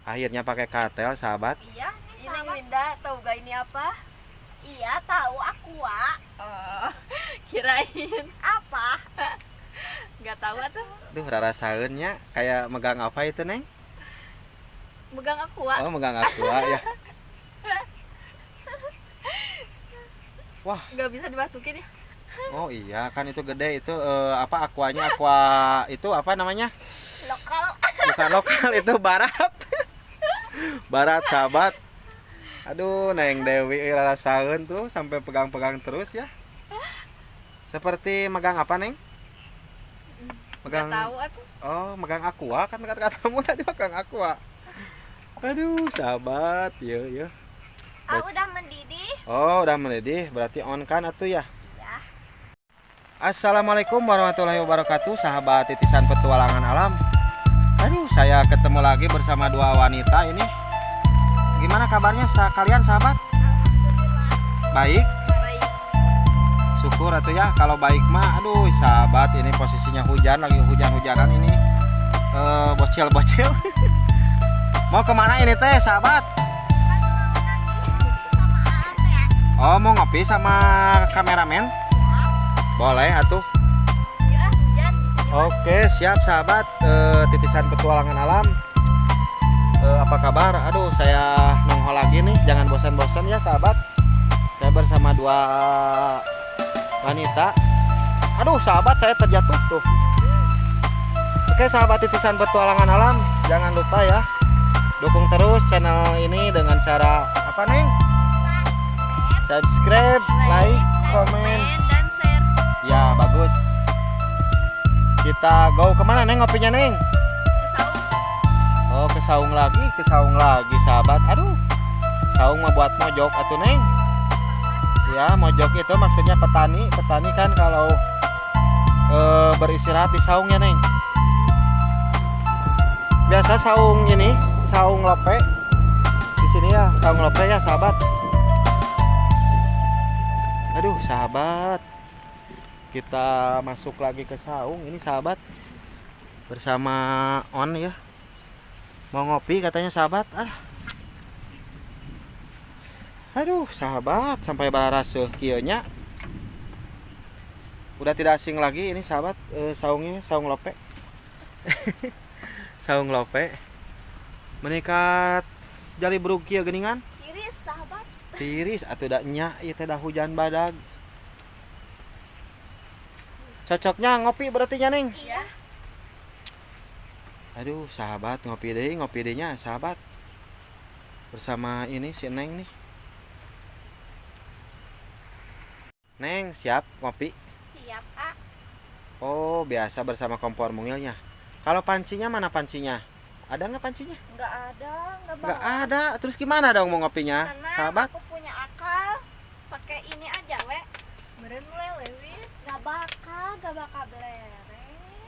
Akhirnya pakai kartel, sahabat. Iya, nih Ini sahabat. Winda, tahu gak ini apa? Iya, tahu Aqua. Oh, kirain Apa? nggak tahu tuh. Duh, rasaannya kayak megang apa itu, Neng? Megang Aqua. Oh, megang aqua ya. Wah, Nggak bisa dimasukin ya? oh iya kan itu gede itu apa aquanya itu apa namanya? Lokal. Bukan lokal itu barat. Barat, sahabat. Aduh, Neng Dewi rasain tuh sampai pegang-pegang terus ya. Seperti megang apa, Neng? Megang. Nggak tahu tuh. Oh, megang aqua kan kata-katamu tadi megang aqua. Aduh, sahabat, ya. Udah mendidih. Oh, udah mendidih, berarti on kan atuh ya. Ya. Assalamualaikum warahmatullahi wabarakatuh, sahabat titisan petualangan alam. Aduh, saya ketemu lagi bersama dua wanita ini. Gimana kabarnya kalian, sahabat? Alhamdulillah. Baik. Baik. Syukur atuh ya, kalau baik mah. Aduh, sahabat, ini posisinya hujan, lagi hujan-hujanan ini. Bocil-bocil. Mau kemana ini teh, sahabat? Oh, mau ngopi sama kameramen? Boleh atuh. Ya, hujan di sini. Oke, siap sahabat. Titisan petualangan alam. Apa kabar? Aduh, saya nongol lagi nih. Jangan bosan-bosan ya sahabat. Saya bersama dua wanita. Aduh, sahabat, saya terjatuh tuh. Oke, sahabat titisan petualangan alam, jangan lupa ya, dukung terus channel ini dengan cara apa, Neng? Subscribe, like, komen. Dan share. Ya, bagus. Kita go kemana, Neng, ngopinya, Neng? Oh, ke saung lagi, sahabat. Aduh, saung mah buat mojok atuh, Neng. Ya, mojok itu maksudnya petani. Petani kan kalau beristirahat di saungnya, Neng. Biasa saung ini, saung lope. Di sini ya, saung lope ya, sahabat. Aduh, sahabat. Kita masuk lagi ke saung ini, sahabat. Bersama On ya. Mau ngopi katanya, sahabat. Aduh, sahabat, sampai balaraseuh kieu nya. Udah tidak asing lagi ini, sahabat. Saungnya saung lope. Saung lope. Meningkat jali brug kieu geuningan. Tiris, sahabat. Tiris atuh da nya ieu teh da hujan badag. Cocoknya ngopi berarti nya, Neng. Iya. Aduh, sahabat, ngopi deui nya, sahabat. Bersama ini si Neng nih. Neng, siap ngopi? Siap, A. Oh, biasa bersama kompor mungilnya. Kalau pancinya mana pancinya? Ada nggak pancinya? Nggak ada, nggak Nggak bawa. ada. Terus gimana dong mau ngopinya, Karena sahabat? aku punya akal. Pakai ini aja, we. Meren meleleh, Win. Nggak bakal belereng.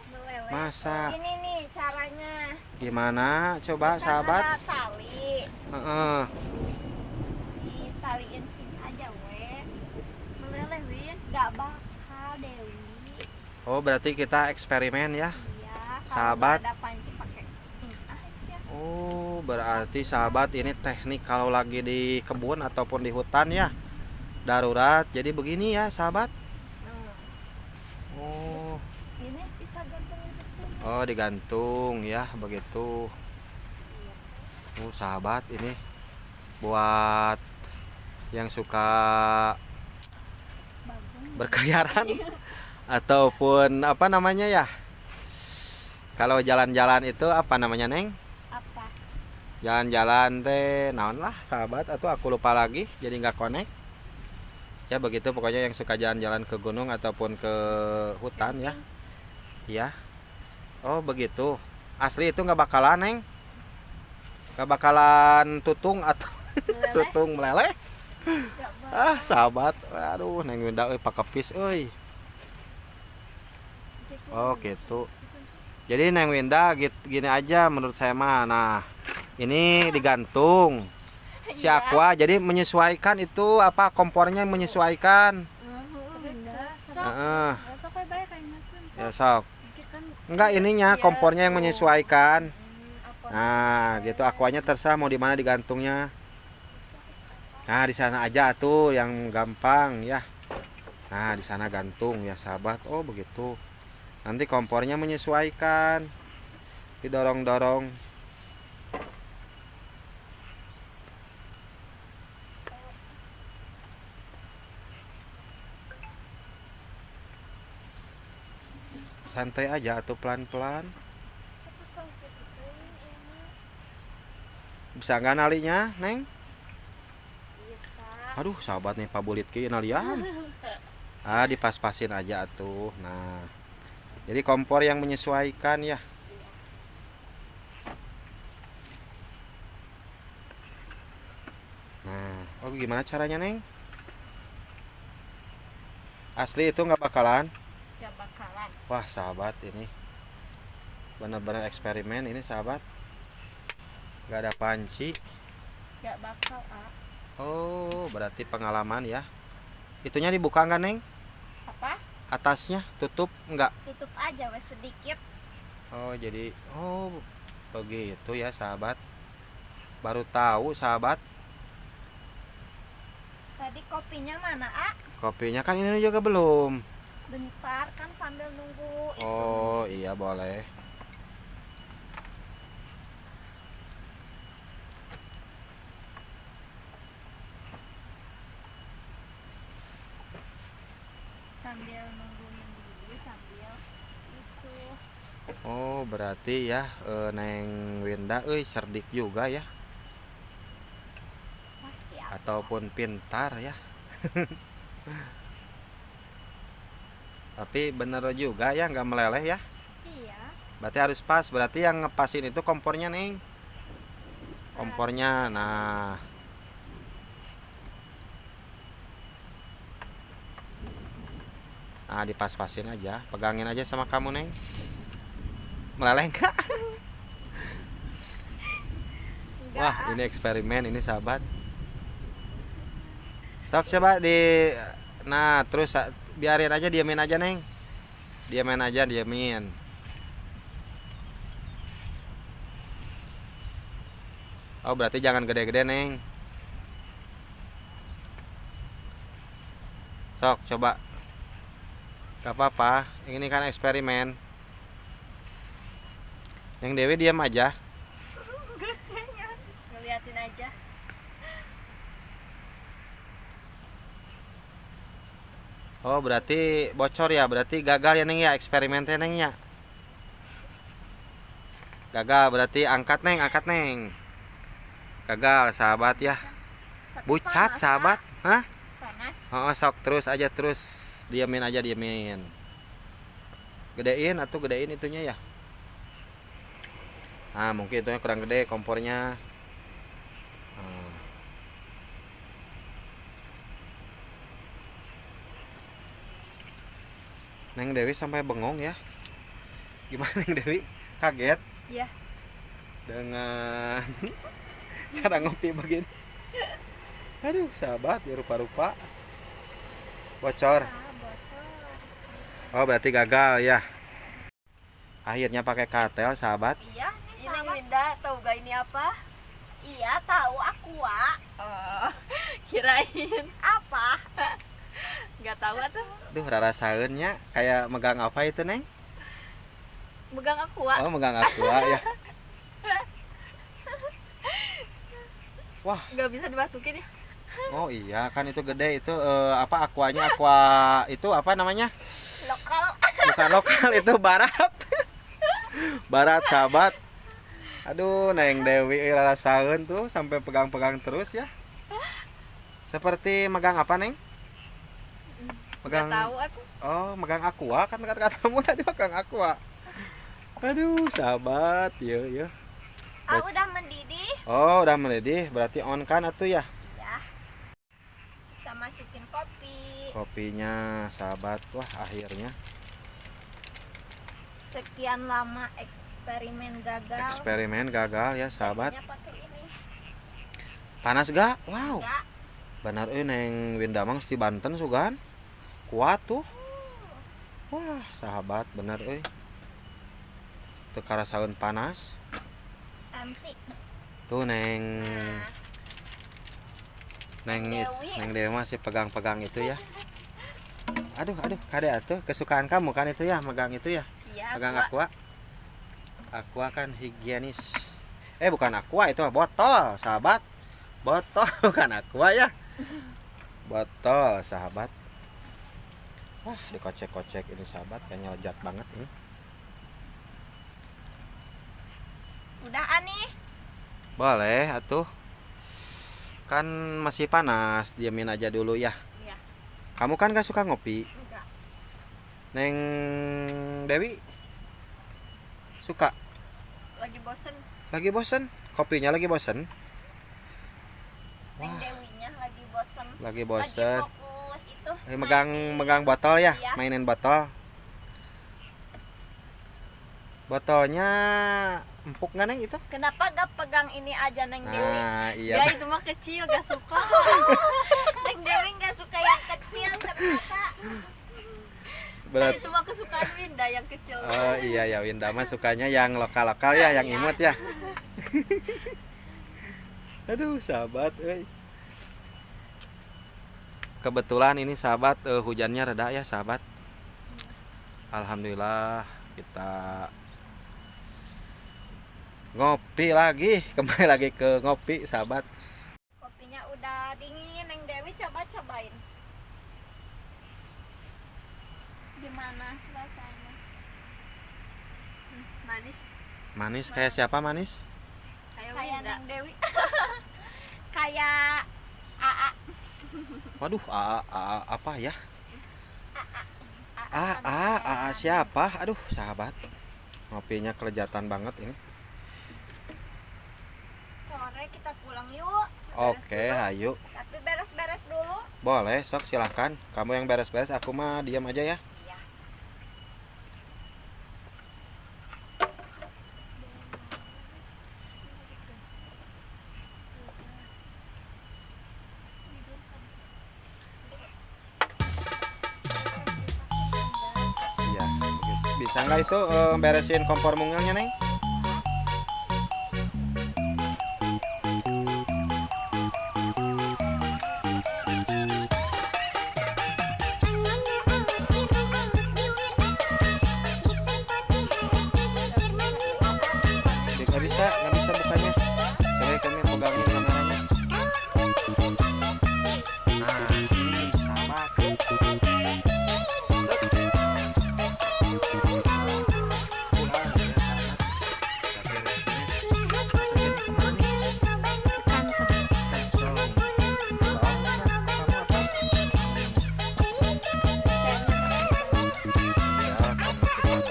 Meleleh. Masa? Ini nih caranya. Gimana? Coba, Kan sahabat. ada tali. Heeh. Ditaliin sini aja, we. Meleleh, Win. Nggak bakal, Dewi. Oh, berarti kita eksperimen ya. Iya. Sahabat. Kalau nggak ada panci pakai ini aja. Oh, berarti sahabat ini teknik kalau lagi di kebun ataupun di hutan ya. Darurat. Jadi begini ya, sahabat. Hmm. Oh. Ini bisa gantungin ke sini. Oh, digantung ya, begitu. Oh, sahabat, ini buat yang suka Bagus. berkeliaran ataupun apa namanya ya? Kalau jalan-jalan itu apa namanya, Neng? Apa? Jalan-jalan teh naon lah, sahabat, atau aku lupa lagi jadi nggak connect. Ya begitu pokoknya yang suka jalan-jalan ke gunung ataupun ke hutan ya. Ya. Oh, begitu. Asli itu nggak bakalan, Neng. Nggak bakalan tutung atau Meleleh. tutung meleleh. Nggak bakal. Sahabat, aduh, Neng Winda pakai pis euy. Oh, gitu. Jadi Neng Winda gini aja menurut saya mah. Nah, ini digantung. Si Iya. Aqua jadi menyesuaikan itu apa kompornya menyesuaikan. Heeh. Sok bae kayak Ya sok. kan Enggak ininya kompornya yang menyesuaikan. apa Nah, gitu aquanya terserah mau di mana digantungnya. Nah, di sana aja tuh yang gampang ya. Nah, di sana gantung ya, sahabat. Oh, begitu. Nanti kompornya menyesuaikan. Didorong-dorong. Santai aja atau pelan-pelan. Bisa nggak nalinya, Neng? Bisa. Aduh, sahabat nih pabulit ke nalian. Ah, dipas-pasin aja tuh. Nah, jadi kompor yang menyesuaikan ya. Nah, oh gimana caranya, Neng? Asli itu nggak bakalan. Gak bakalan. Wah, sahabat ini benar-benar eksperimen ini, sahabat. Nggak ada panci. Gak bakal, ah. Oh, berarti pengalaman ya. Itunya dibuka nggak, Neng? Apa? Atasnya tutup nggak? Tutup aja wes sedikit. Oh, jadi begitu ya, sahabat. Baru tahu, sahabat. Tadi kopinya mana, ah? Kopinya kan ini juga belum. Bentar kan sambil nunggu itu. Oh, iya boleh. Sambil nunggu mendidih sambil itu. Oh, berarti ya Neng Winda cerdik juga ya, Pasti apa? ataupun pintar ya. Tapi bener juga ya, nggak meleleh ya. Iya. Berarti harus pas. Berarti yang ngepasin itu kompornya, Neng. Kompornya. Nah, dipas-pasin aja. Pegangin aja sama kamu, Neng. Meleleh nggak? Enggak, Wah, ah. ini eksperimen ini, sahabat. Sok coba di. Nah, terus biarin aja, diamin aja, Neng. Diamin aja, diamin. Oh, berarti jangan gede-gede, Neng. Sok coba. Gak apa-apa, ini kan eksperimen. Yang Dewi diam aja. Ngeliatin aja. Oh, berarti bocor ya, berarti gagal ya, Neng ya, eksperimennya, Neng ya. Gagal, berarti angkat, Neng, angkat, Neng. Gagal, sahabat ya. Tapi Bucat, panas, sahabat. Hah? ah. Panas. Oh, sok terus aja, terus diamin aja, diamin. Gedein atau gedein itunya ya. Nah, mungkin itunya kurang gede kompornya. Nah. Neng Dewi sampai bengong ya. Gimana, Neng Dewi? Kaget Iya. dengan cara ngopi begini. Aduh, sahabat, ya rupa-rupa bocor. Ah, bocor. Oh, berarti gagal ya. Akhirnya pakai kartel, sahabat. Iya, nih Ini sama. Winda, tahu gak ini apa? Iya, tahu aku, ah. Oh, kirain. Apa? Gak tahu tuh. Duh, rasainnya kayak megang apa itu, Neng? Megang aqua. Oh, megang aqua ya. Wah, Gak bisa dimasukin ya. oh iya kan itu gede itu apa aquanya itu apa namanya? Lokal. Bukan lokal itu barat. Barat, sahabat. Aduh, Neng Dewi rasain tuh sampai pegang-pegang terus ya. Seperti megang apa, Neng? Megang. Gak tahu aku. Oh, megang aqua kan kata-katamu tadi megang aqua. Aduh, sahabat, ya. Ah, udah mendidih. Oh, udah mendidih, berarti on kan atuh ya. Ya. Kita masukin kopi. Kopinya, sahabat. Wah, akhirnya Sekian lama eksperimen gagal. eksperimen gagal ya, sahabat. Jadinya pakai ini. Panas gak? Wow. Enggak. Benar Neng Winda mah mesti Banten sugan. Kuat tuh. Wah, sahabat, benar Teu karasaeun panas. Nanti. Tuh Neng Nah, Neng Dewi. Neng Dewi masih pegang-pegang itu ya. Aduh, kade atuh kesukaan kamu kan itu ya, megang itu ya. Iya. Pegang Aqua. Aqua kan higienis. Bukan Aqua itu mah botol, sahabat. Botol bukan Aqua ya. Botol, sahabat. Wah, dikocek-kocek ini sahabat, kayaknya lezat banget ini. Udah Ani. Boleh atuh. Kan masih panas, diamin aja dulu ya. Iya. Kamu kan gak suka ngopi. Enggak. Neng Dewi suka. Lagi bosen. Lagi bosen, kopinya lagi bosen. Neng Dewinya lagi bosen. Lagi Lagi bosen. fokus itu. Megang botol ya, Iya. mainin botol. Botolnya empuk nggak Neng itu? Kenapa gak pegang ini aja Neng Dewi? Nah, Ya iya. itu mah kecil gak suka. Neng Dewi gak suka yang kecil ternyata. Berat. Itu mah kesukaan Winda yang kecil. Oh iya ya, Winda mah sukanya yang lokal-lokal ya, yang imut ya. Aduh, sahabat, euy. Kebetulan ini sahabat hujannya reda ya, sahabat. Alhamdulillah kita ngopi lagi, kembali lagi ke ngopi, sahabat. Kopinya udah dingin, Neng Dewi cobain. Gimana rasanya? Manis. Manis kayak siapa manis? Kayak Kayak Winda. Neng Dewi. Kayak AA. Waduh, apa ya? AA Siapa? Aduh, sahabat. Ngopinya kelejatan banget ini. Sore kita pulang yuk. Oke, hayu. Tapi beres-beres dulu. Boleh, sok silahkan. Kamu yang beres-beres, aku mah diam aja ya. Iya. Iya. Bisa nggak itu beresin kompor mungilnya, Neng? Nggak bisa bukanya. Coba kami pegangin kameranya. Nah, ini sahabat. Pulang ya, sahabat. Kita beres-beres. Masukin kemana nih? Kantong. Kamu apa? Ya, kamu kita masukin tas.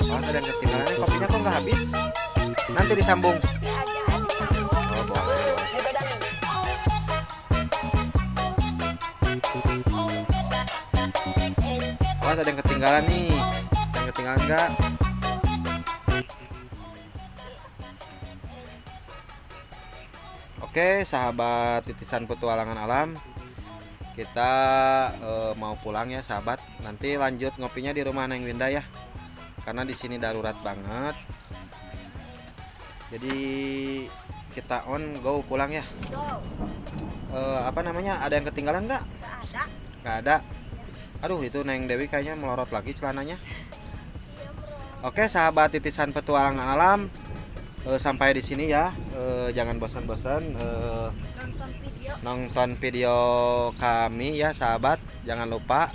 Oh, ada yang ketinggalan nih, kopinya kok nggak habis? Nanti disambung. Si aja disambung. Oh, boleh. Oh, ada yang ketinggalan nih. Ada yang ketinggalan nggak? Oke, sahabat titisan petualangan alam. Kita mau pulang ya, sahabat. Nanti lanjut ngopinya di rumah Neng Winda ya. Karena di sini darurat banget. Jadi kita on go pulang ya. Go. Apa namanya? Ada yang ketinggalan nggak? Gak ada. Nggak ada. Aduh, itu Neng Dewi kayaknya melorot lagi celananya. Iya, bro. Oke, sahabat titisan petualangan alam. Sampai di sini ya. Jangan bosan-bosan Nonton video. nonton video kami ya, sahabat. Jangan lupa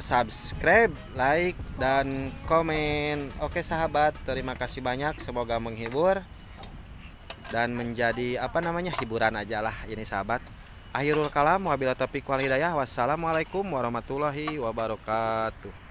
subscribe, like, dan komen. Oke, sahabat, terima kasih banyak. Semoga menghibur dan menjadi hiburan aja lah ini, sahabat. Akhirul kalam, wabillahi taufiq wal hidayah. Wassalamualaikum warahmatullahi wabarakatuh.